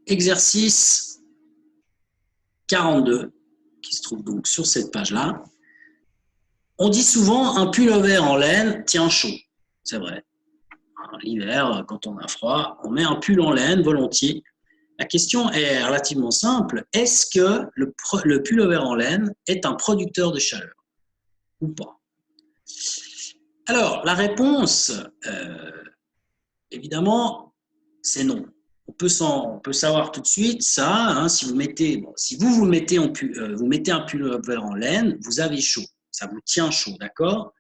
exercice 42, qui se trouve donc sur cette page-là. On dit souvent un pullover en laine tient chaud. C'est vrai. L'hiver, quand on a froid, on met un pull en laine volontiers. La question est relativement simple. Est-ce que le pullover en laine est un producteur de chaleur ou pas? Alors, la réponse, évidemment, c'est non. On peut savoir tout de suite ça. Hein, si vous mettez un pullover en laine, vous avez chaud. Ça vous tient chaud, d'accord?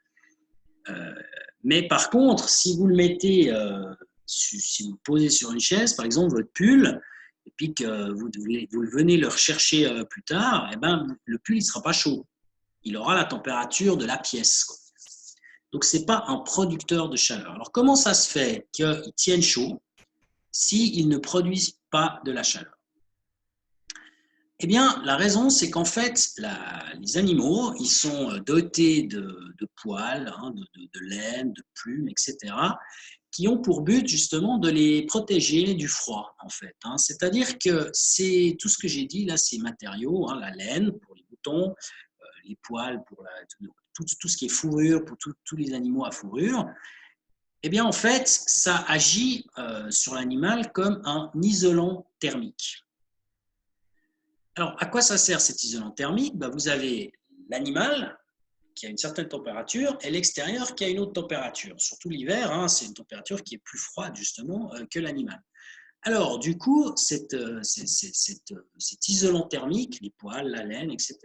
Mais par contre, si vous le mettez, si vous le posez sur une chaise, par exemple, votre pull, et puis que vous venez le rechercher plus tard, eh ben, le pull ne sera pas chaud. Il aura la température de la pièce. Donc, ce n'est pas un producteur de chaleur. Alors, comment ça se fait qu'il tienne chaud s'il ne produit pas de la chaleur? Eh bien, la raison, c'est qu'en fait, les animaux, ils sont dotés de poils, hein, de laine, de plumes, etc., qui ont pour but justement de les protéger du froid, en fait. Hein. C'est-à-dire que c'est tout ce que j'ai dit là, ces matériaux, hein, la laine pour les boutons, les poils pour tout ce qui est fourrure, pour tous les animaux à fourrure. Eh bien, en fait, ça agit sur l'animal comme un isolant thermique. Alors, à quoi ça sert cet isolant thermique? Vous avez l'animal qui a une certaine température et l'extérieur qui a une autre température. Surtout l'hiver, hein, c'est une température qui est plus froide justement que l'animal. Alors, du coup, cet isolant thermique, les poils, la laine, etc.,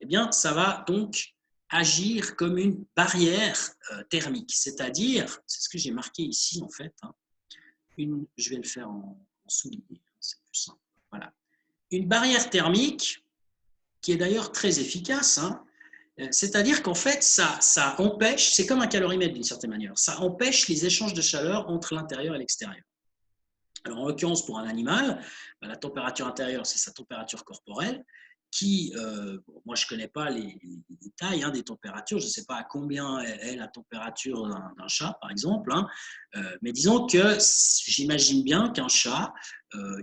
eh bien, ça va donc agir comme une barrière thermique. C'est-à-dire, c'est ce que j'ai marqué ici en fait, hein, je vais le faire en souligné, c'est plus simple. Voilà. Une barrière thermique qui est d'ailleurs très efficace, hein, c'est-à-dire qu'en fait, ça empêche, c'est comme un calorimètre d'une certaine manière, ça empêche les échanges de chaleur entre l'intérieur et l'extérieur. Alors, en l'occurrence, pour un animal, la température intérieure, c'est sa température corporelle, qui, moi je ne connais pas les détails hein, des températures, je ne sais pas à combien est la température d'un chat, par exemple, hein, mais disons que j'imagine bien qu'un chat,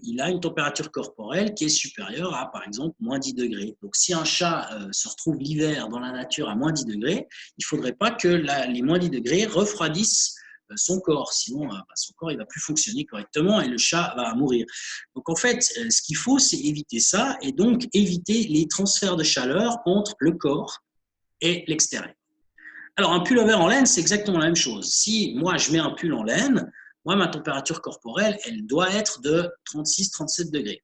il a une température corporelle qui est supérieure à, par exemple, moins 10 degrés. Donc, si un chat se retrouve l'hiver dans la nature à moins 10 degrés, il ne faudrait pas que les moins 10 degrés refroidissent son corps, sinon son corps il va plus fonctionner correctement et le chat va mourir. Donc en fait, ce qu'il faut, c'est éviter ça et donc éviter les transferts de chaleur entre le corps et l'extérieur. Alors un pullover en laine, c'est exactement la même chose. Si moi je mets un pull en laine, moi ma température corporelle, elle doit être de 36-37 degrés.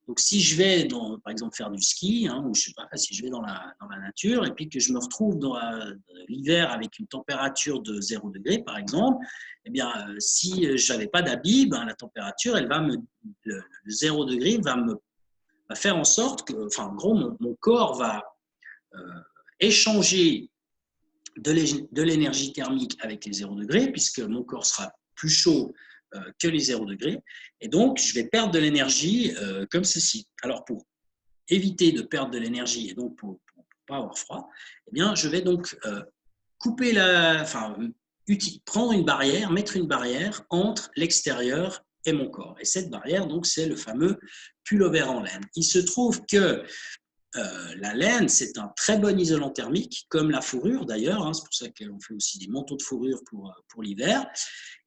Donc, si je vais, par exemple, faire du ski, hein, ou je ne sais pas, si je vais dans la nature et puis que je me retrouve dans l'hiver avec une température de 0 degré, par exemple, eh bien, si je n'avais pas d'habit, la température, le 0 degré va faire en sorte que, enfin, en gros, mon corps va échanger de l'énergie thermique avec les 0 degrés, puisque mon corps sera plus chaud que les 0 degrés. Et donc, je vais perdre de l'énergie comme ceci. Alors, pour éviter de perdre de l'énergie et donc pour ne pas avoir froid, eh bien, je vais donc prendre une barrière, mettre une barrière entre l'extérieur et mon corps. Et cette barrière, donc, c'est le fameux pullover en laine. Il se trouve que la laine, c'est un très bon isolant thermique, comme la fourrure d'ailleurs. Hein, c'est pour ça qu'on fait aussi des manteaux de fourrure pour l'hiver.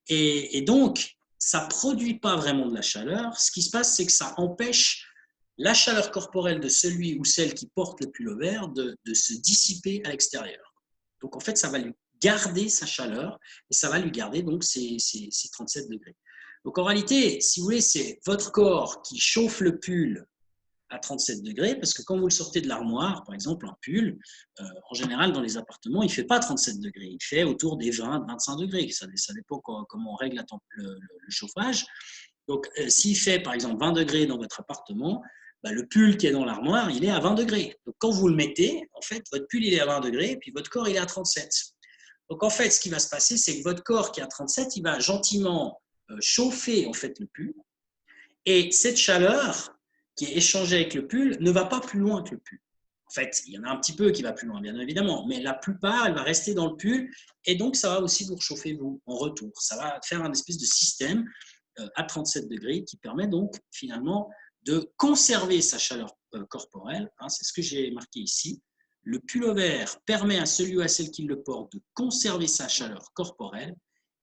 Et donc, ça ne produit pas vraiment de la chaleur. Ce qui se passe, c'est que ça empêche la chaleur corporelle de celui ou celle qui porte le pullover de se dissiper à l'extérieur. Donc, en fait, ça va lui garder sa chaleur et ça va lui garder donc ces 37 degrés. Donc, en réalité, si vous voulez, c'est votre corps qui chauffe le pull à 37 degrés, parce que quand vous le sortez de l'armoire, par exemple un pull, en général dans les appartements, il ne fait pas 37 degrés, il fait autour des 20-25 degrés, ça dépend comment on règle le chauffage. Donc s'il fait par exemple 20 degrés dans votre appartement, le pull qui est dans l'armoire, il est à 20 degrés. Donc quand vous le mettez, en fait, votre pull il est à 20 degrés, et puis votre corps il est à 37. Donc en fait, ce qui va se passer, c'est que votre corps qui est à 37, il va gentiment chauffer en fait le pull, et cette chaleur qui est échangée avec le pull ne va pas plus loin que le pull. En fait, il y en a un petit peu qui va plus loin, bien évidemment, mais la plupart, elle va rester dans le pull et donc ça va aussi vous réchauffer vous en retour. Ça va faire un espèce de système à 37 degrés, qui permet donc finalement de conserver sa chaleur corporelle. Hein, c'est ce que j'ai marqué ici. Le pullover permet à celui ou à celle qui le porte de conserver sa chaleur corporelle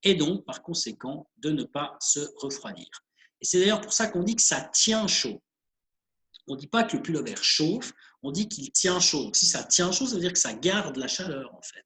et donc, par conséquent, de ne pas se refroidir. Et c'est d'ailleurs pour ça qu'on dit que ça tient chaud. On ne dit pas que le pullover chauffe, on dit qu'il tient chaud. Donc, si ça tient chaud, ça veut dire que ça garde la chaleur, en fait.